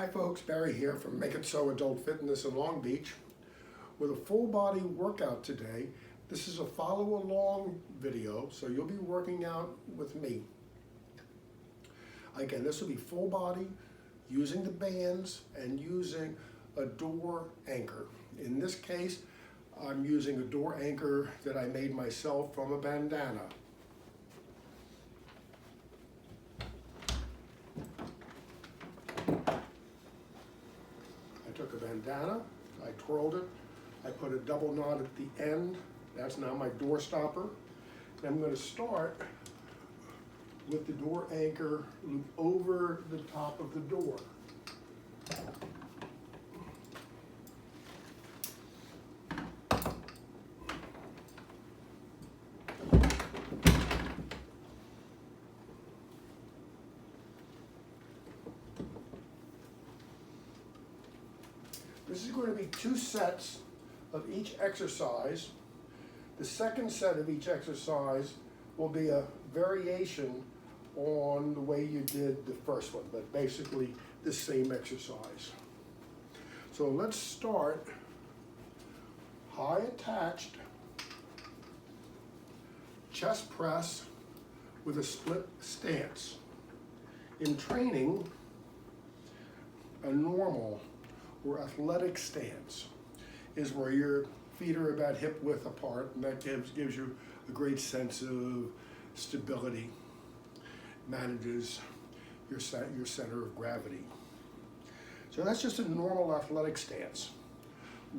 Hi folks, Barry here from Make It So Adult Fitness in Long Beach with a full body workout today. This is a follow along video, so you'll be working out with me. Again, this will be full body, using the bands and using a door anchor. In this case, I'm using a door anchor that I made myself from a bandana. I took a bandana, I twirled it, I put a double knot at the end. That's now my door stopper. And I'm going to start with the door anchor loop over the top of the door. This is going to be 2 sets of each exercise. The second set of each exercise will be a variation on the way you did the first one, but basically the same exercise. So let's start high attached chest press with a split stance. In training, a normal or athletic stance is where your feet are about hip width apart, and that gives you a great sense of stability, manages your center of gravity. So that's just a normal athletic stance.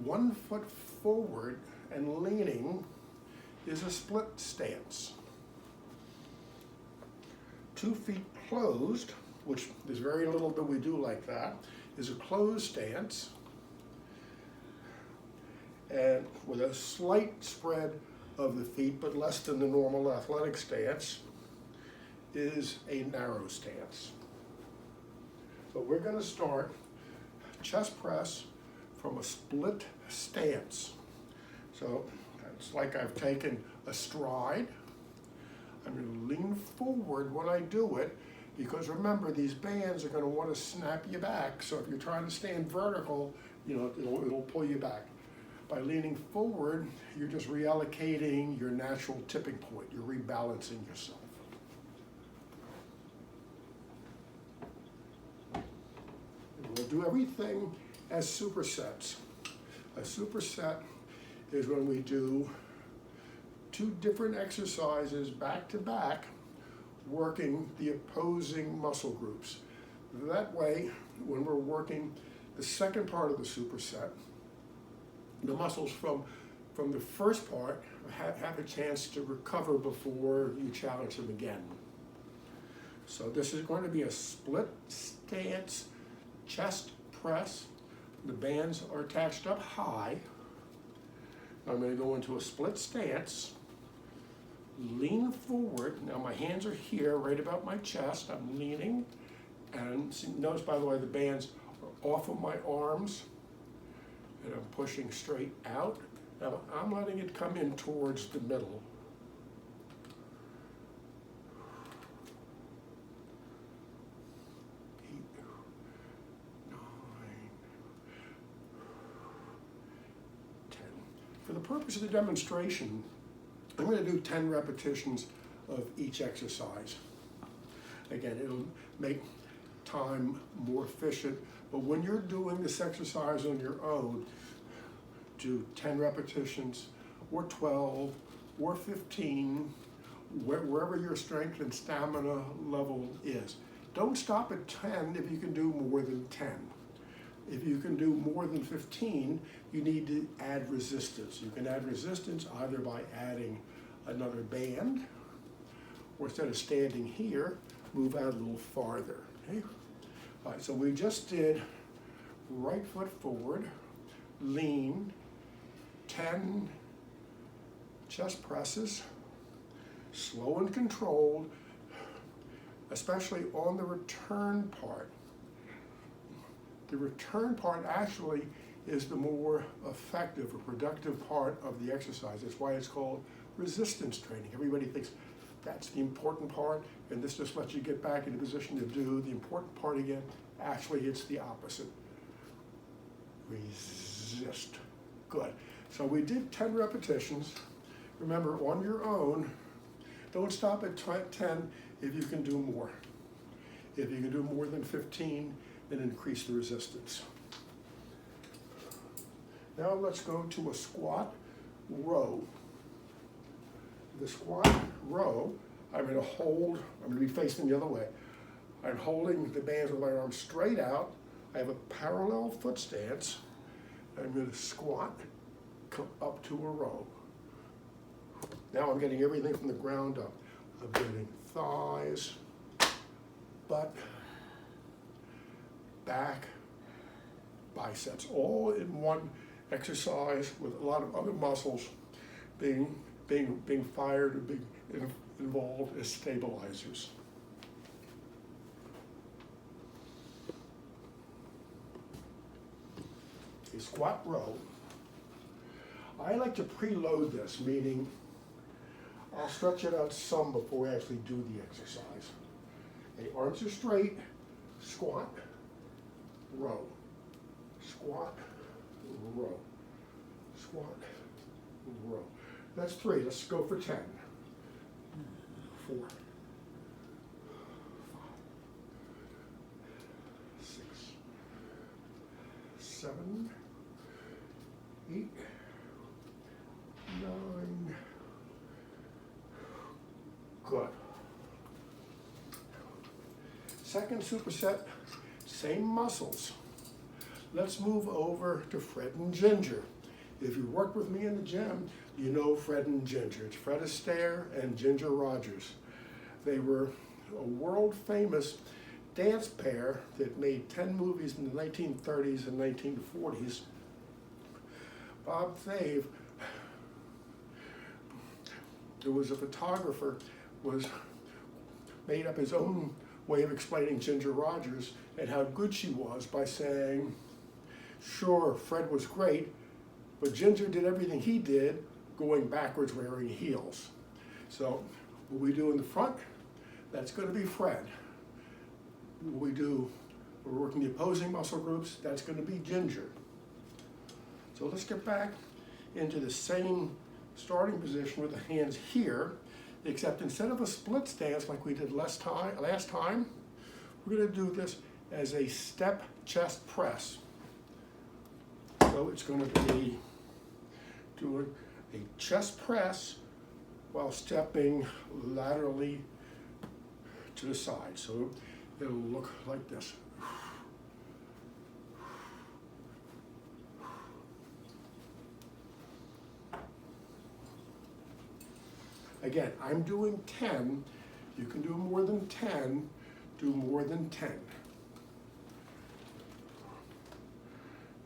1 foot forward and leaning is a split stance. 2 feet closed, which there's very little that we do like that, is a closed stance, and with a slight spread of the feet, but less than the normal athletic stance, is a narrow stance. So we're going to start chest press from a split stance. So it's like I've taken a stride. I'm going to lean forward when I do it, because remember, these bands are going to want to snap you back. So if you're trying to stand vertical, it'll pull you back. By leaning forward, you're just reallocating your natural tipping point. You're rebalancing yourself. And we'll do everything as supersets. A superset is when we do 2 different exercises back to back, working the opposing muscle groups. That way, when we're working the second part of the superset, the muscles from the first part have a chance to recover before you challenge them again. So this is going to be a split stance chest press. The bands are attached up high. I'm going to go into a split stance, lean forward. Now my hands are here, right about my chest. I'm leaning, and notice, by the way, the bands are off of my arms, and I'm pushing straight out. Now I'm letting it come in towards the middle. For the purpose of the demonstration, I'm going to do 10 repetitions of each exercise. Again, it'll make time more efficient, but when you're doing this exercise on your own, do 10 repetitions, or 12, or 15, wherever your strength and stamina level is. Don't stop at 10 if you can do more than 10. If you can do more than 15, you need to add resistance. You can add resistance either by adding another band, or instead of standing here, move out a little farther. Okay? All right, so we just did right foot forward, lean, 10 chest presses, slow and controlled, especially on the return part. The return part actually is the more effective or productive part of the exercise. That's why it's called resistance training. Everybody thinks that's the important part, and this just lets you get back in a position to do the important part again Actually, it's the opposite. Resist. Good. So we did 10 repetitions. Remember, on your own, don't stop at 10 if you can do more. If you can do more than 15, then increase the resistance. Now let's go to a squat row. The squat row, I'm going to be facing the other way. I'm holding the bands with my arms straight out. I have a parallel foot stance. I'm going to squat, come up to a row. Now I'm getting everything from the ground up. I'm getting thighs, butt, back, biceps, all in one exercise with a lot of other muscles being fired and being involved as stabilizers. A squat row. I like to preload this, meaning I'll stretch it out some before I actually do the exercise. Okay, arms are straight, squat, row, squat, row, squat, row. That's 3. Let's go for 10. 4, 5, 6, 7, 8, 9. Good. Second superset, same muscles. Let's move over to Fred and Ginger. If you worked with me in the gym, you know Fred and Ginger. It's Fred Astaire and Ginger Rogers. They were a world famous dance pair that made 10 movies in the 1930s and 1940s. Bob Thave, who was a photographer, made up his own way of explaining Ginger Rogers and how good she was by saying, sure, Fred was great, but Ginger did everything he did going backwards wearing heels. So what we do in the front, that's going to be Fred. What we're working the opposing muscle groups, that's going to be Ginger. So let's get back into the same starting position with the hands here, except instead of a split stance like we did last time, we're going to do this as a step chest press. So it's going to be doing a chest press while stepping laterally to the side. So it'll look like this. Again, I'm doing 10. You can do more than 10. Do more than 10.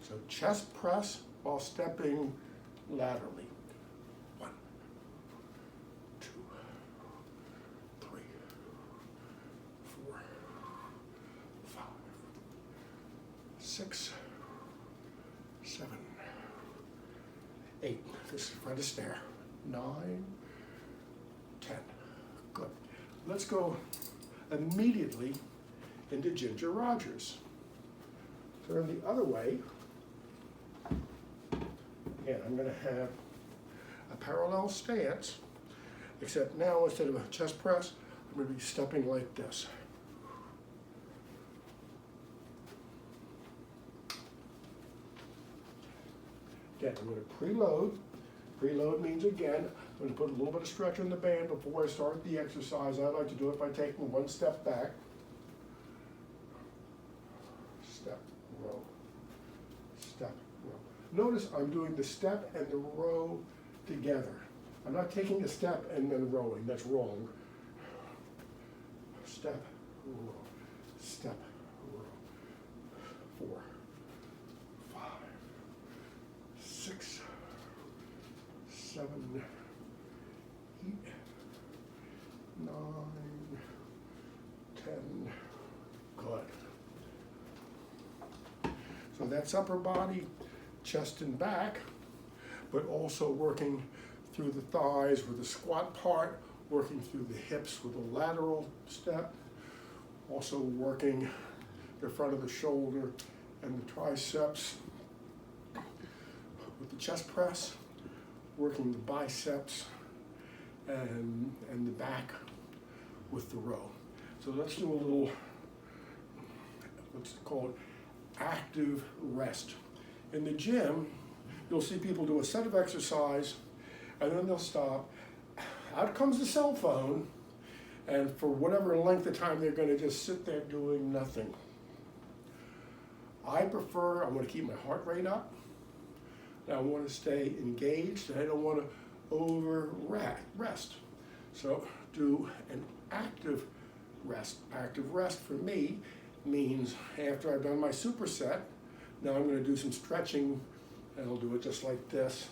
So chest press while stepping laterally. 1, 2, 3, 4, 5, 6, 7, 8. This is Fred Astaire. 9, 10. Good. Let's go immediately into Ginger Rogers. Turn the other way. And I'm going to have a parallel stance, except now instead of a chest press, I'm going to be stepping like this. Again, I'm going to preload. Preload means, again, I'm going to put a little bit of stretch in the band before I start the exercise. I like to do it by taking one step back. Step, row, step, row. Notice I'm doing the step and the row together. I'm not taking a step and then rowing. That's wrong. Step, row, step, row. 4, 5, 6, 7, 8, 9, 10. Good. So that's upper body, chest and back, but also working through the thighs with the squat part, working through the hips with a lateral step, also working the front of the shoulder and the triceps with the chest press, working the biceps and the back with the row. So let's do a little, let's call it active rest. In the gym, you'll see people do a set of exercise and then they'll stop. Out comes the cell phone, and for whatever length of time they're going to just sit there doing nothing. I want to keep my heart rate up. I want to stay engaged, and I don't want to over rest. So do an active rest. Active rest for me means after I've done my superset, now I'm going to do some stretching, and I'll do it just like this.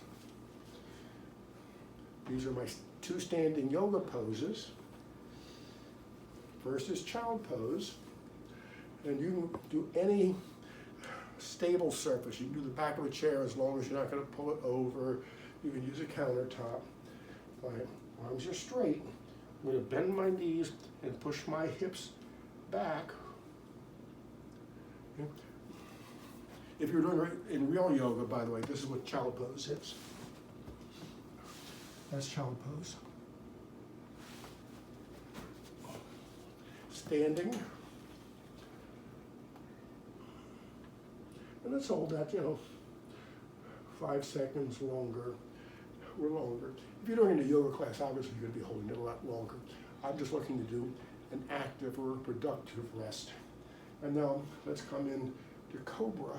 These are my 2 standing yoga poses. First is child pose, and you can do any stable surface. You can do the back of a chair as long as you're not going to pull it over. You can use a countertop. My arms are straight. I'm going to bend my knees and push my hips back. If you're doing it in real yoga, by the way, this is what child pose is. That's child pose. Standing. And let's hold that, 5 seconds longer or longer. If you're doing it in a yoga class, obviously you're going to be holding it a lot longer. I'm just looking to do an active or a productive rest. And now let's come in to Cobra.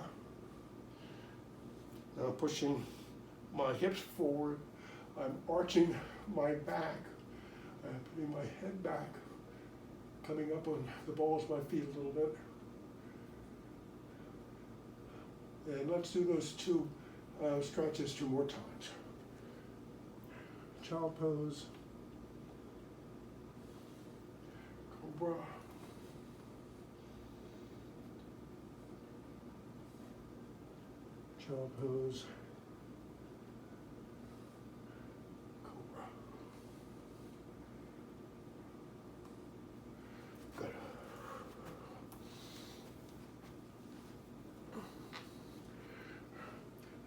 Now I'm pushing my hips forward. I'm arching my back. I'm putting my head back, coming up on the balls of my feet a little bit. And let's do those 2 stretches 2 more times. Child pose, Cobra, child pose, Cobra. Good.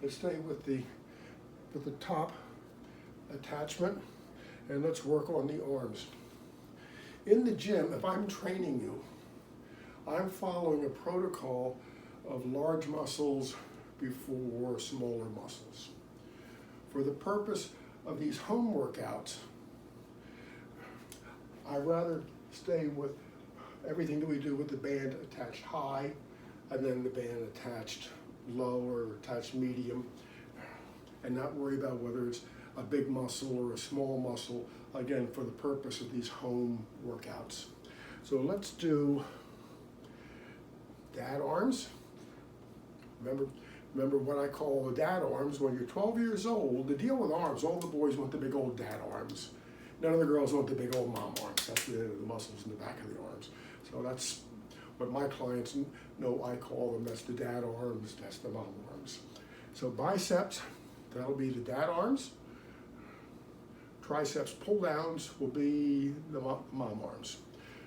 Let's stay with the top attachment, and let's work on the arms. In the gym, if I'm training you, I'm following a protocol of large muscles before smaller muscles. For the purpose of these home workouts, I rather stay with everything that we do with the band attached high, and then the band attached low or attached medium, and not worry about whether it's a big muscle or a small muscle, again, for the purpose of these home workouts. So let's do dad arms. Remember what I call the dad arms. When you're 12 years old, the deal with arms, all the boys want the big old dad arms. None of the girls want the big old mom arms. That's the muscles in the back of the arms. So that's what my clients know I call them. That's the dad arms, that's the mom arms. So biceps, that'll be the dad arms. Triceps pull downs will be the mom arms.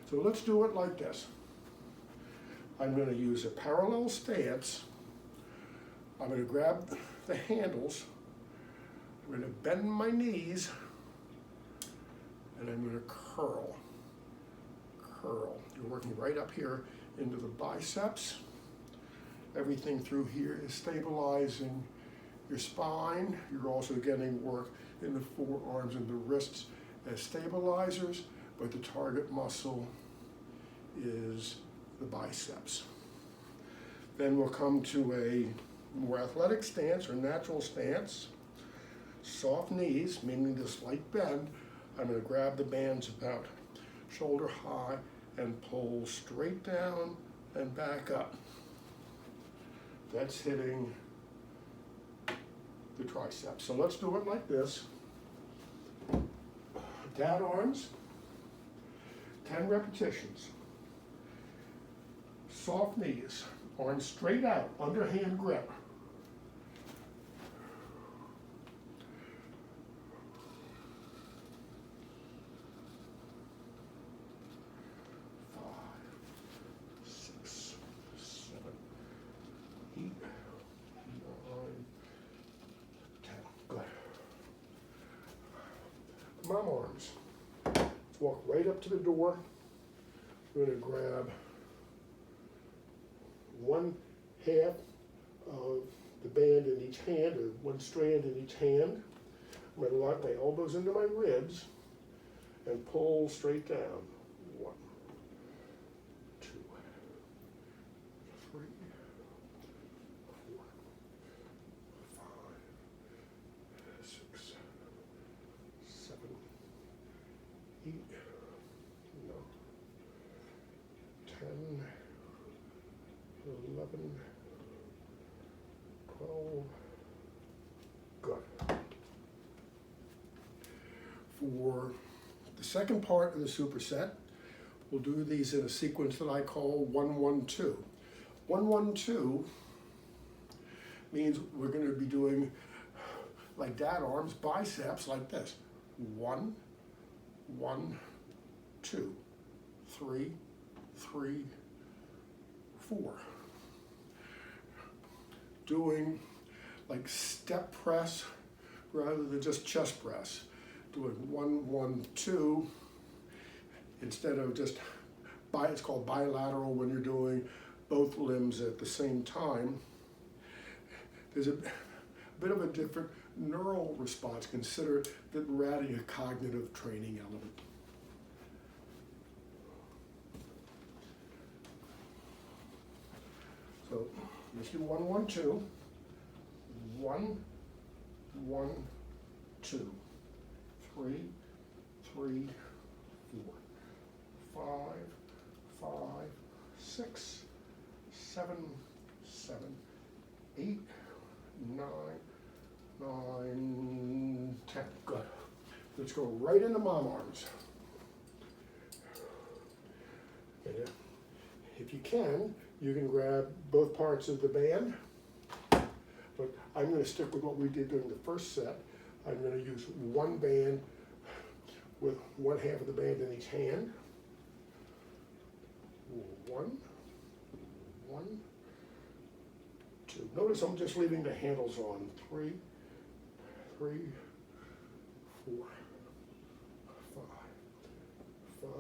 So let's do it like this. I'm going to use a parallel stance. I'm going to grab the handles. I'm going to bend my knees, and I'm going to curl. Curl. You're working right up here into the biceps. Everything through here is stabilizing your spine. You're also getting work in the forearms and the wrists as stabilizers, but the target muscle is the biceps. Then we'll come to a more athletic stance or natural stance. Soft knees, meaning the slight bend. I'm going to grab the bands about shoulder high and pull straight down and back up. That's hitting the triceps. So let's do it like this. Dad arms, 10 repetitions. Soft knees, arms straight out, underhand grip. 5, 6, mom arms. Let's walk right up to the door. We're gonna grab one half of the band in each hand, or one strand in each hand. I'm gonna lock my elbows into my ribs and pull straight down. 1, 2, 3, 4, 5, 6, 7, 8, 9, 10, 11, 12. Good. For the second part of the superset, we'll do these in a sequence that I call 1-1-2. 1-1-2 means we're going to be doing, like dad arms, biceps like this. 1, 1, 2, 3, 3, 4. Doing like step press rather than just chest press. Doing 1-1-2 instead of just it's called bilateral when you're doing both limbs at the same time. There's a bit of a different neural response. Consider that we're adding a cognitive training element. So let's do 1-1-2. 1, 1, 2. 3, 3, 4, 5, 5, 6, 7, 7, 8, 9, 9, 10. Good. Let's go right into mom arms. And if you can grab both parts of the band. But I'm going to stick with what we did during the first set. I'm going to use one band with one half of the band in each hand. 1, 1, 2. Notice I'm just leaving the handles on. 3, 3, 4, 5, 5,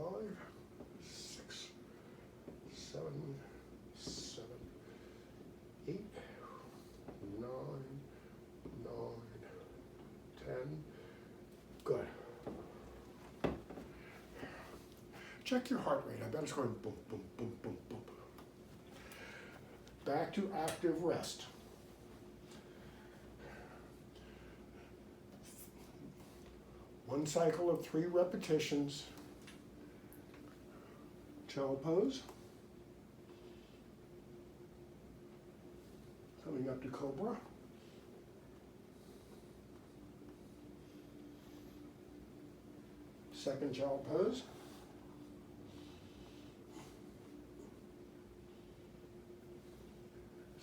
6, 7, 7, 8, 9, 9, 10. Good. Check your heart rate. I bet it's going boom, boom, boom, boom, boom. Back to active rest. One cycle of 3 repetitions. Child pose. Coming up to cobra. Second child pose.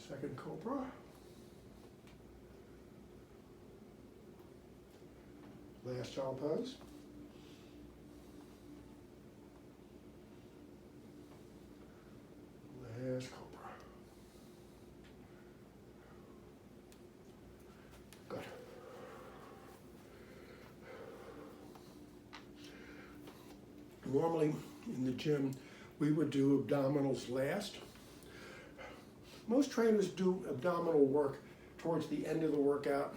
Second cobra. Last child pose. Last cobra. Good. Normally in the gym, we would do abdominals last. Most trainers do abdominal work towards the end of the workout.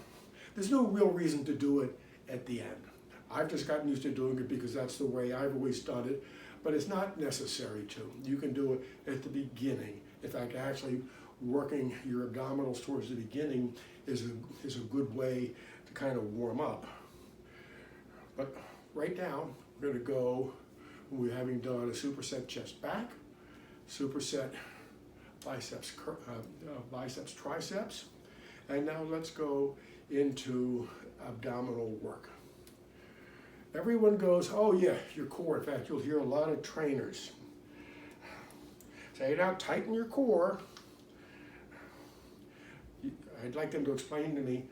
There's no real reason to do it at the end. I've just gotten used to doing it because that's the way I've always done it, but it's not necessary to. You can do it at the beginning. In fact, actually working your abdominals towards the beginning is a good way to kind of warm up. But right now, we're going to go, we're having done a superset chest back, superset biceps, triceps, and now let's go into abdominal work. Everyone goes, oh yeah, your core. In fact, you'll hear a lot of trainers say, now tighten your core. I'd like them to explain to me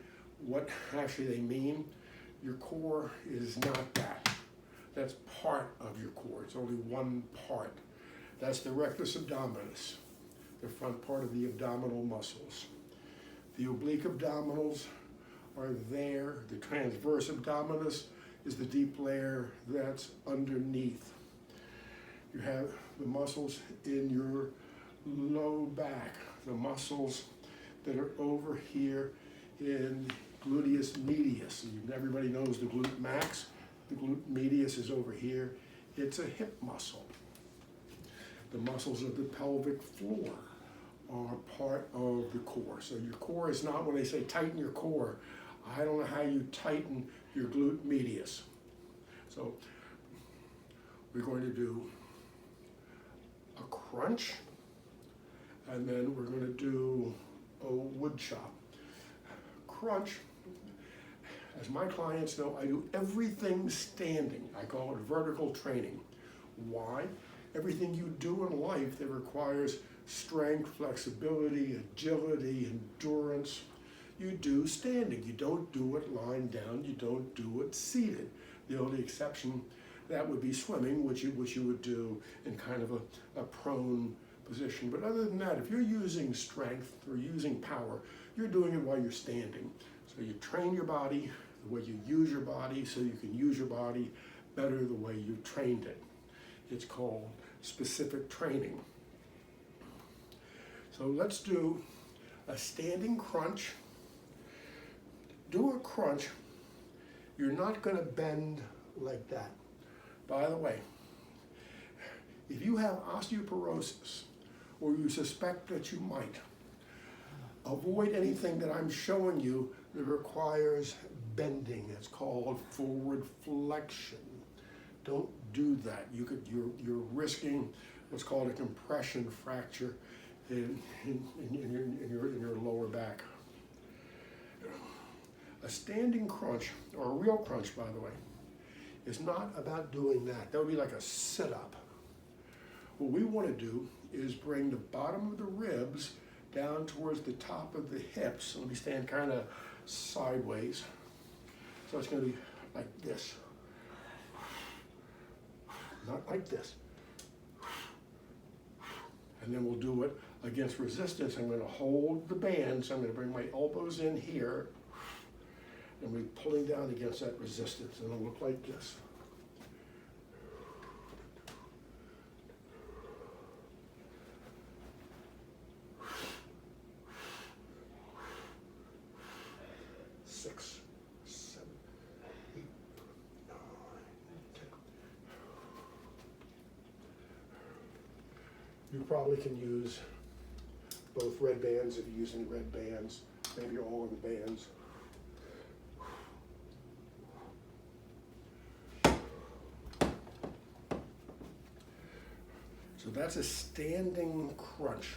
what actually they mean. Your core is not that. That's part of your core. It's only one part. That's the rectus abdominis, the front part of the abdominal muscles. The oblique abdominals are there. The transverse abdominis is the deep layer that's underneath. You have the muscles in your low back, the muscles that are over here in gluteus medius. Everybody knows the glute max. The glute medius is over here. It's a hip muscle. The muscles of the pelvic floor are part of the core. So your core is not, when they say tighten your core, I don't know how you tighten your glute medius. So we're going to do a crunch, and then we're going to do a wood chop. Crunch, as my clients know, I do everything standing. I call it vertical training. Why? Everything you do in life that requires strength, flexibility, agility, endurance, you do standing. You don't do it lying down. You don't do it seated. The only exception, that would be swimming, which you would do in kind of a prone position. But other than that, if you're using strength or using power, you're doing it while you're standing. So you train your body the way you use your body, so you can use your body better the way you trained it. It's called specific training. So let's do a standing crunch. Do a crunch. You're not going to bend like that. By the way, if you have osteoporosis or you suspect that you might, avoid anything that I'm showing you that requires bending. It's called forward flexion. Don't do that. You're risking what's called a compression fracture in your lower back. A standing crunch, or a real crunch, by the way, is not about doing that. That would be like a sit-up. What we want to do is bring the bottom of the ribs down towards the top of the hips. So let me stand kind of sideways. So it's going to be like this. Not like this. And then we'll do it against resistance. I'm going to hold the band, so I'm going to bring my elbows in here, and we're pulling down against that resistance, and it'll look like this. You probably can use both red bands if you're using red bands, maybe all of the bands. So that's a standing crunch.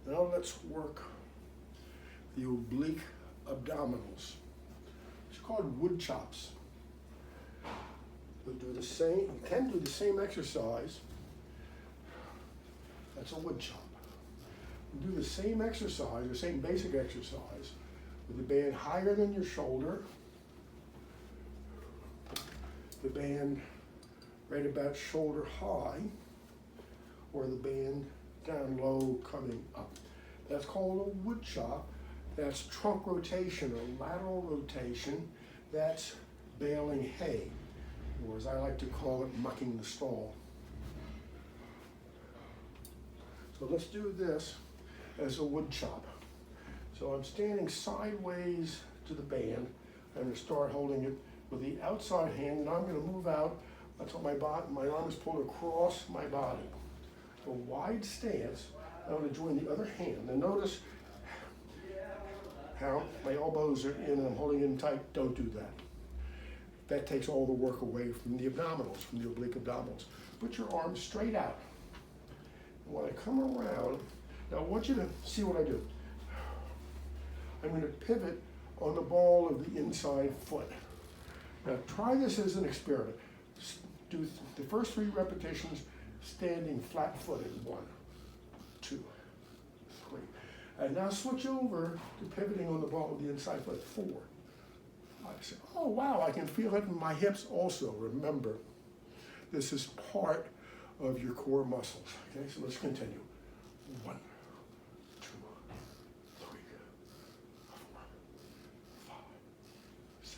Now let's work the oblique abdominals. It's called wood chops. We'll do the same, you can do the same exercise. That's a wood chop. We'll do the same exercise, the same basic exercise, with the band higher than your shoulder, the band right about shoulder high, or the band down low coming up. That's called a wood chop. That's trunk rotation or lateral rotation. That's baling hay, or as I like to call it, mucking the stall. So let's do this as a wood chop. So I'm standing sideways to the band. I'm going to start holding it with the outside hand, and I'm going to move out until my arm is pulled across my body. A wide stance. I'm going to join the other hand. And notice how my elbows are in and I'm holding in tight. Don't do that. That takes all the work away from the abdominals, from the oblique abdominals. Put your arms straight out. And when I come around, now I want you to see what I do. I'm going to pivot on the ball of the inside foot. Now try this as an experiment. Do the first 3 repetitions standing flat-footed. 1, 2, 3. And now switch over to pivoting on the ball of the inside foot. 4. I say, oh wow, I can feel it in my hips also. Remember, this is part of your core muscles. Okay, so let's continue. 1, 2, 3, 4, 5, 6,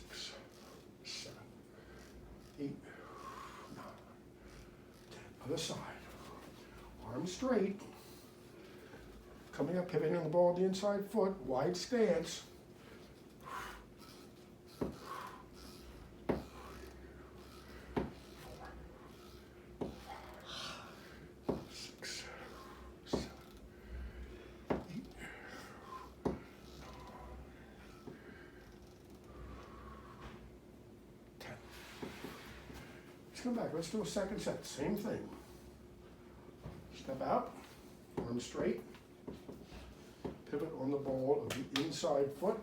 straight. Coming up, pivoting on the ball with the inside foot, wide stance. 6, 7, 8, 10. Let's come back. Let's do a second set. Same thing. Step out, arms straight. Pivot on the ball of the inside foot.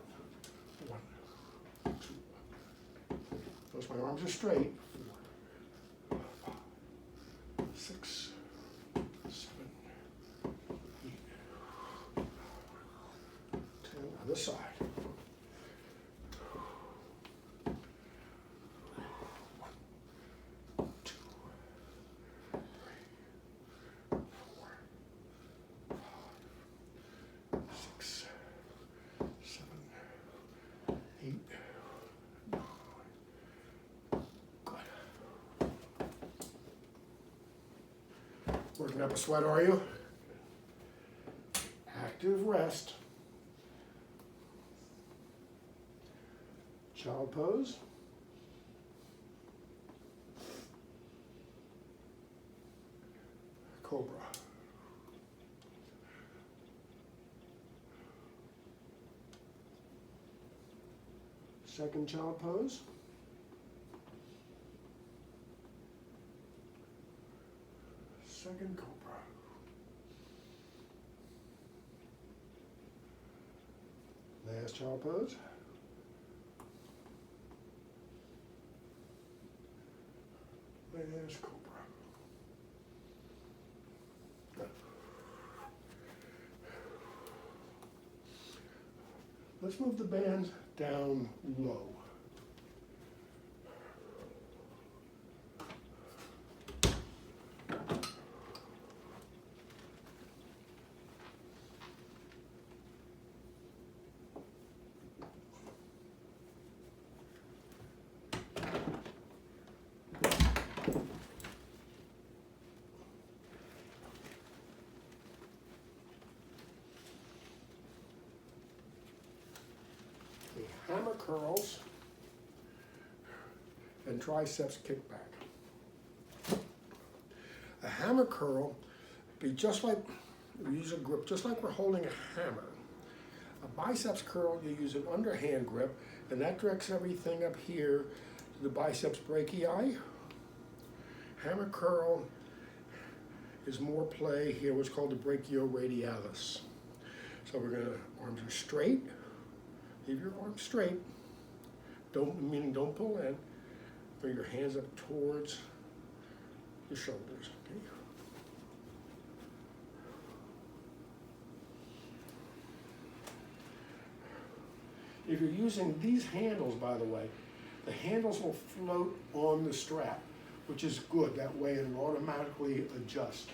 1, 2. Notice my arms are straight. 4, 5, 6, 7, 8, 9, 10. Other side. 1, 2, 3, 4, 5, 6, 7, 8, 9. Good. Working up a sweat, are you? Active rest. Child pose. Cobra. Second child pose. Second cobra. Last child pose. Last cobra. Good. Let's move the band down low. Hammer curls and triceps kickback. A hammer curl be just like, we use a grip, just like we're holding a hammer. A biceps curl, you use an underhand grip, and that directs everything up here to the biceps brachii. Hammer curl is more play here, what's called the brachioradialis. So we're gonna, arms are straight. Leave your arms straight, meaning don't pull in. Bring your hands up towards the shoulders. Okay? If you're using these handles, by the way, the handles will float on the strap, which is good. That way it'll automatically adjust.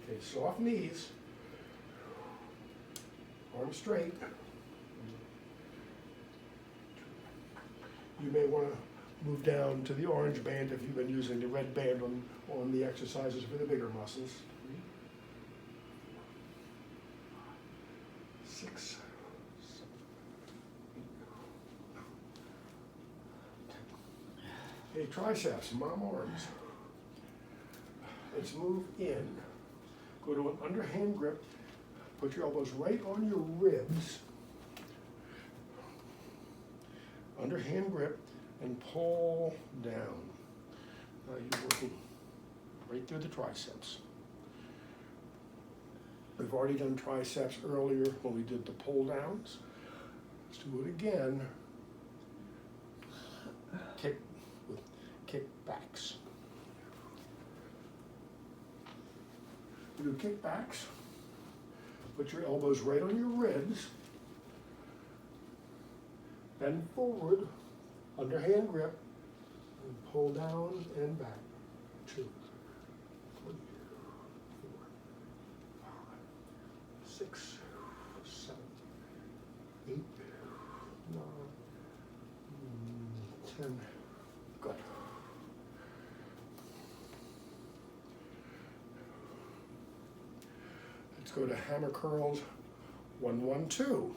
Okay, soft knees. Arms straight. You may want to move down to the orange band if you've been using the red band on the exercises for the bigger muscles. 6, 7, 8, 9, 10. Okay, triceps, mom arms. Let's move in. Go to an underhand grip. Put your elbows right on your ribs. Underhand grip and pull down. Now you're working right through the triceps. We've already done triceps earlier when we did the pull downs. Let's do it again. Kick with kickbacks. We do kickbacks. Put your elbows right on your ribs. Bend forward, underhand grip, and pull down and back. 2, 3, 4, 5, 6, 7, 8, 9, 10. Good. Let's go to hammer curls, 1, 1, 2.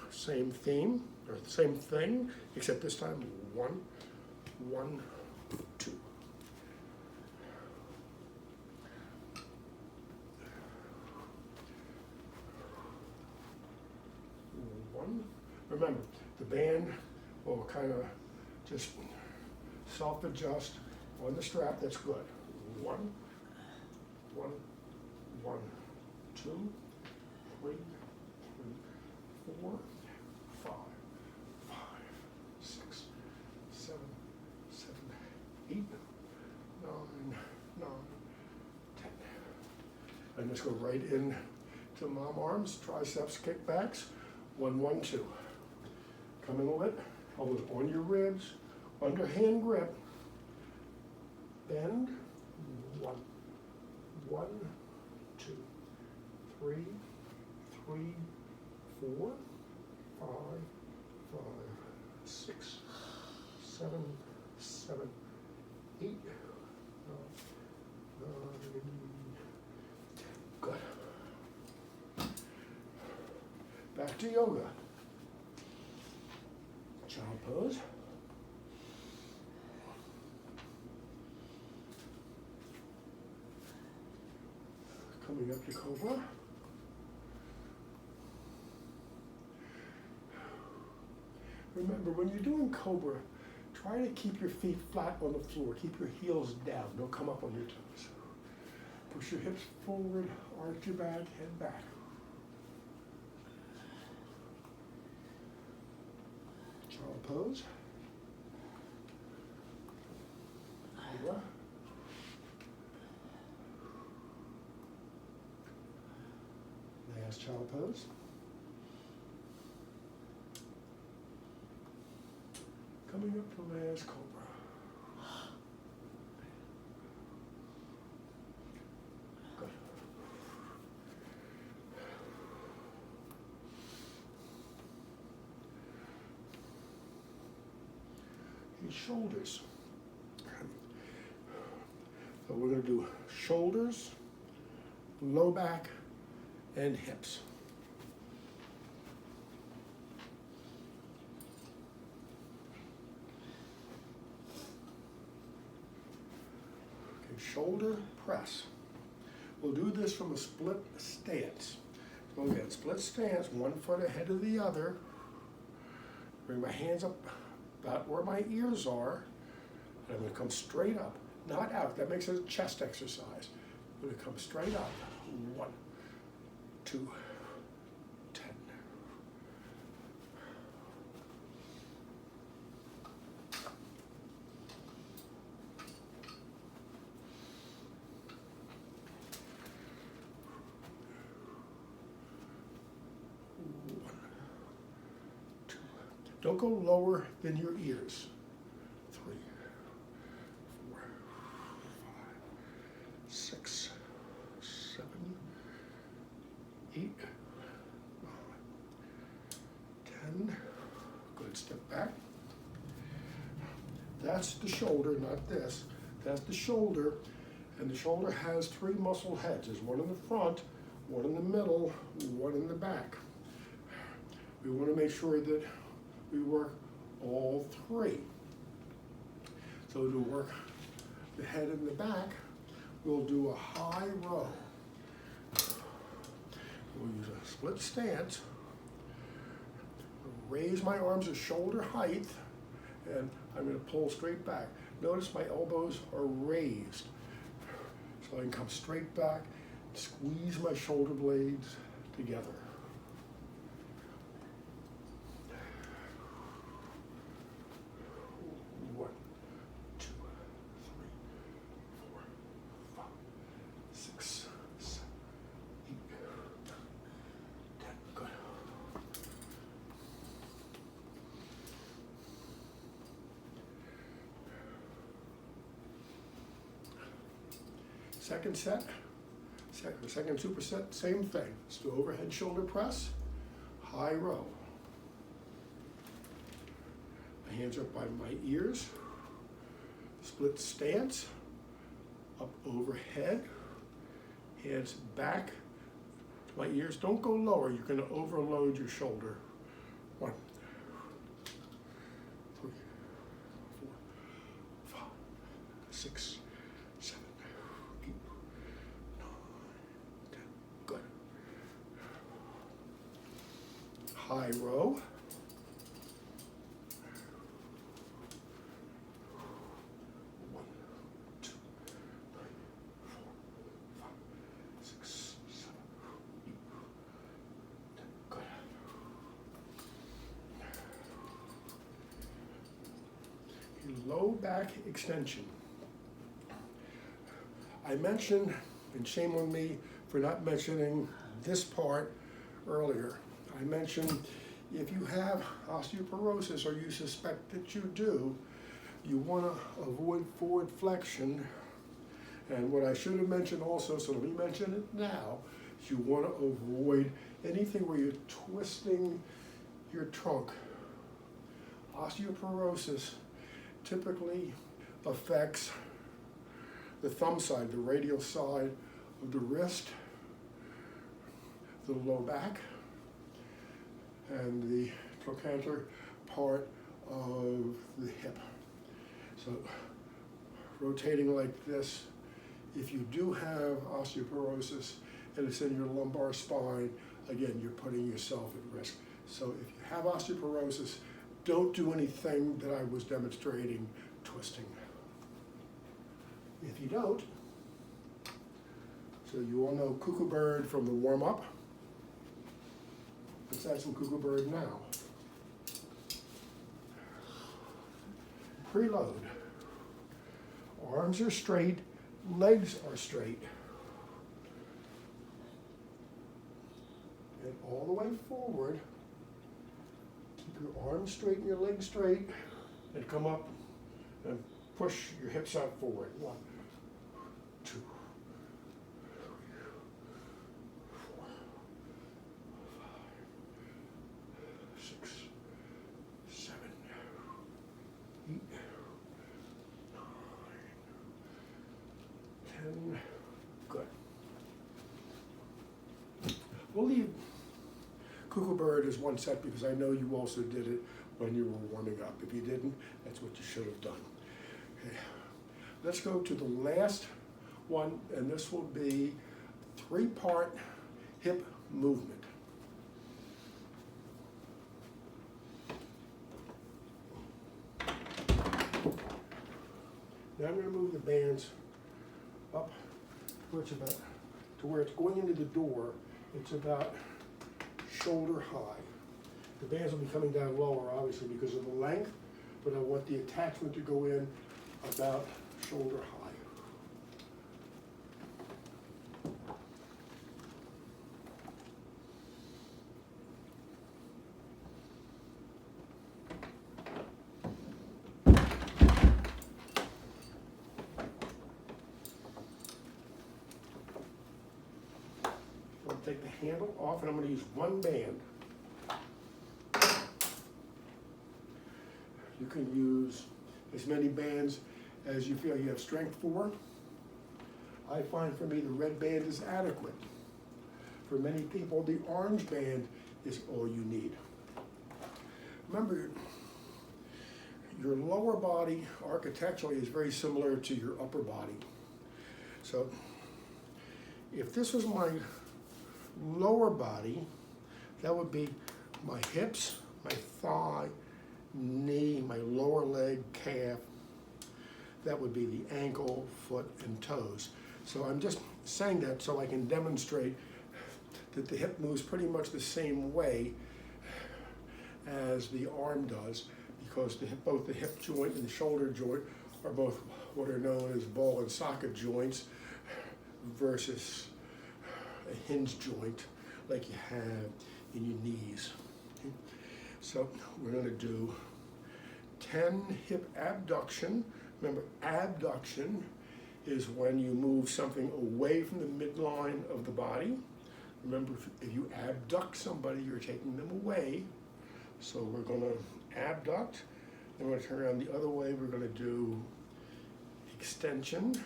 Same theme, or same thing, except this time 1, 1, 2. Remember, the band will kind of just self-adjust on the strap. That's good. 1, 1, 1, 2, 3, 4, 5, 5, 6, 7, 8, 9, 9, 10. And just go right in to mom arms, triceps, kickbacks. 1, 1, 2. Come in a little bit, elbows on your ribs, underhand grip. Bend. 1, 1, 2, 3, 3, 4, 5, 5, 6, 7, 7, 8, 9, 9, 10. Good. Back to yoga. Child pose. Coming up to cobra. Remember, when you're doing cobra, try to keep your feet flat on the floor. Keep your heels down. Don't come up on your toes. Push your hips forward, arch your back, head back. Child pose. Cobra. Last child pose. Coming up to last cobra. Good. Your shoulders. So we're going to do shoulders, low back, and hips. Okay, shoulder press. We'll do this from a split stance. So again, split stance, one foot ahead of the other. Bring my hands up about where my ears are. And I'm going to come straight up, not out. That makes it a chest exercise. I'm going to come straight up. 1, 2, 10. Don't go lower than your ears. 3, 4, 5, 6, 7, 8, 9, 10. Good, step back. That's the shoulder, not this. That's the shoulder, and the shoulder has 3 muscle heads. There's one in the front, one in the middle, one in the back. We want to make sure that we work all 3. So to work the head and the back, we'll do a high row. We'll use a split stance. Raise my arms to shoulder height, and I'm going to pull straight back. Notice my elbows are raised. So I can come straight back, squeeze my shoulder blades together. Second set, second superset, same thing. Let's do overhead shoulder press, high row. My hands are by my ears, split stance, up overhead, hands back to my ears. Don't go lower, you're gonna overload your shoulder. 1, 3, 4, 5, 6, 7, 8, 9, 10. Good. High row. 1, 2, 3, 4, 5, 6, 7, 8, 10. Good. Low back extension. I mentioned, and shame on me for not mentioning this part earlier. I mentioned if you have osteoporosis or you suspect that you do, you want to avoid forward flexion. And what I should have mentioned also, so let me mention it now, is you want to avoid anything where you're twisting your trunk. Osteoporosis typically affects the thumb side, the radial side of the wrist, the low back, and the trochanter part of the hip. So rotating like this, if you do have osteoporosis and it's in your lumbar spine, again, you're putting yourself at risk. So if you have osteoporosis, don't do anything that I was demonstrating, twisting. If you don't, so you all know Cuckoo Bird from the warm-up. Let's add some Cuckoo Bird now. Preload. Arms are straight, legs are straight. And all the way forward. Keep your arms straight and your legs straight, and come up and push your hips out forward. 1, 2, 3, 4, 5, 6, 7, 8, 9, 10. Good. We'll leave Cuckoo Bird as one set because I know you also did it when you were warming up. If you didn't, that's what you should have done. Okay. Let's go to the last one, and this will be 3-part hip movement. Now I'm going to move the bands up to where it's going into the door. It's about shoulder high. The bands will be coming down lower, obviously, because of the length, but I want the attachment to go in about shoulder high. Take the handle off, and I'm going to use one band. You can use as many bands as you feel you have strength for. I find for me the red band is adequate. For many people, the orange band is all you need. Remember, your lower body architecturally is very similar to your upper body. So if this was my lower body, that would be my hips, my thigh, knee, my lower leg, calf. That would be the ankle, foot, and toes. So I'm just saying that so I can demonstrate that the hip moves pretty much the same way as the arm does, because both the hip joint and the shoulder joint are both what are known as ball and socket joints versus a hinge joint like you have in your knees. Okay? So we're going to do 10 hip abduction. Remember, abduction is when you move something away from the midline of the body. Remember, if you abduct somebody, you're taking them away. So we're going to abduct, then we're going to turn around the other way. We're going to do extension,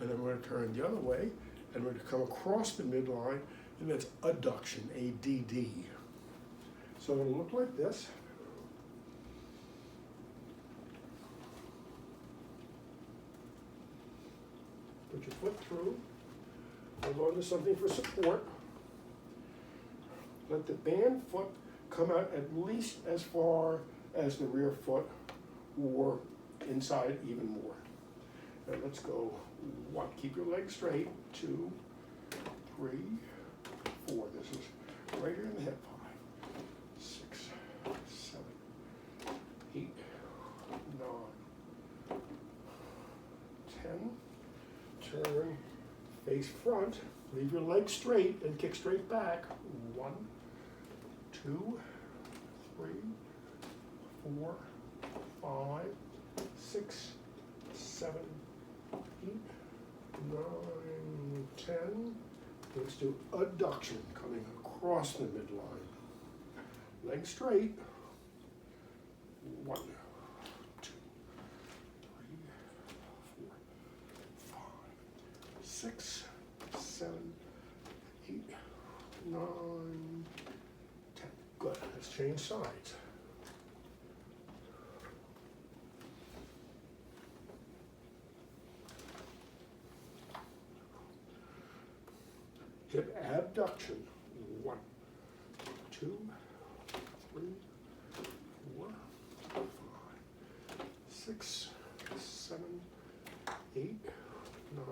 and then we're going to turn the other way, and we're going to come across the midline, and that's adduction, ADD. So it'll look like this. Put your foot through, hold on to something for support. Let the band foot come out at least as far as the rear foot, or inside even more. Now let's go 1, keep your legs straight, 2, 3, 4. This is right here in the hip. 5, 6, 7, 8, 9, 10. Turn, face front, leave your legs straight and kick straight back. 1, 2, 3, 4, 5, 6, 7, 8, 9, 10. Let's do adduction, coming across the midline. Legs straight. 1, 2, 3, 4, 5, 6, 7, 8, 9, 10. Good. Let's change sides. Hip abduction. 1, 2, 3, 4, 5, 6, 7, 8, 9,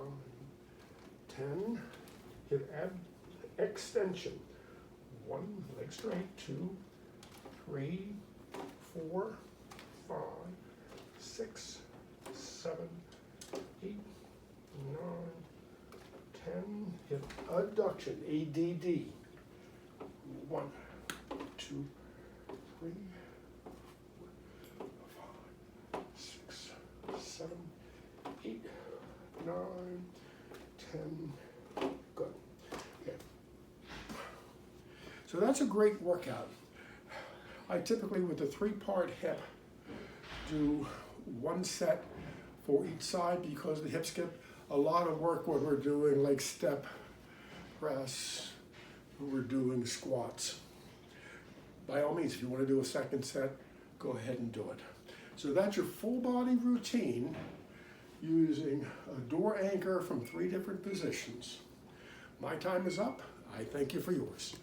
10. Hip extension. 1, leg straight. 2, 3, 4, 5, 6, 7, 8, 9, 10. Hip adduction, ADD. 1, 2, 3, 4, 5, 6, 7, 8, 9, 10. Good. Okay. So that's a great workout. I typically, with the 3-part hip, do 1 set for each side because the hips get a lot of work when we're doing like step press, when we're doing squats. By all means, if you want to do a 2nd set, go ahead and do it. So that's your full body routine using a door anchor from 3 different positions. My time is up. I thank you for yours.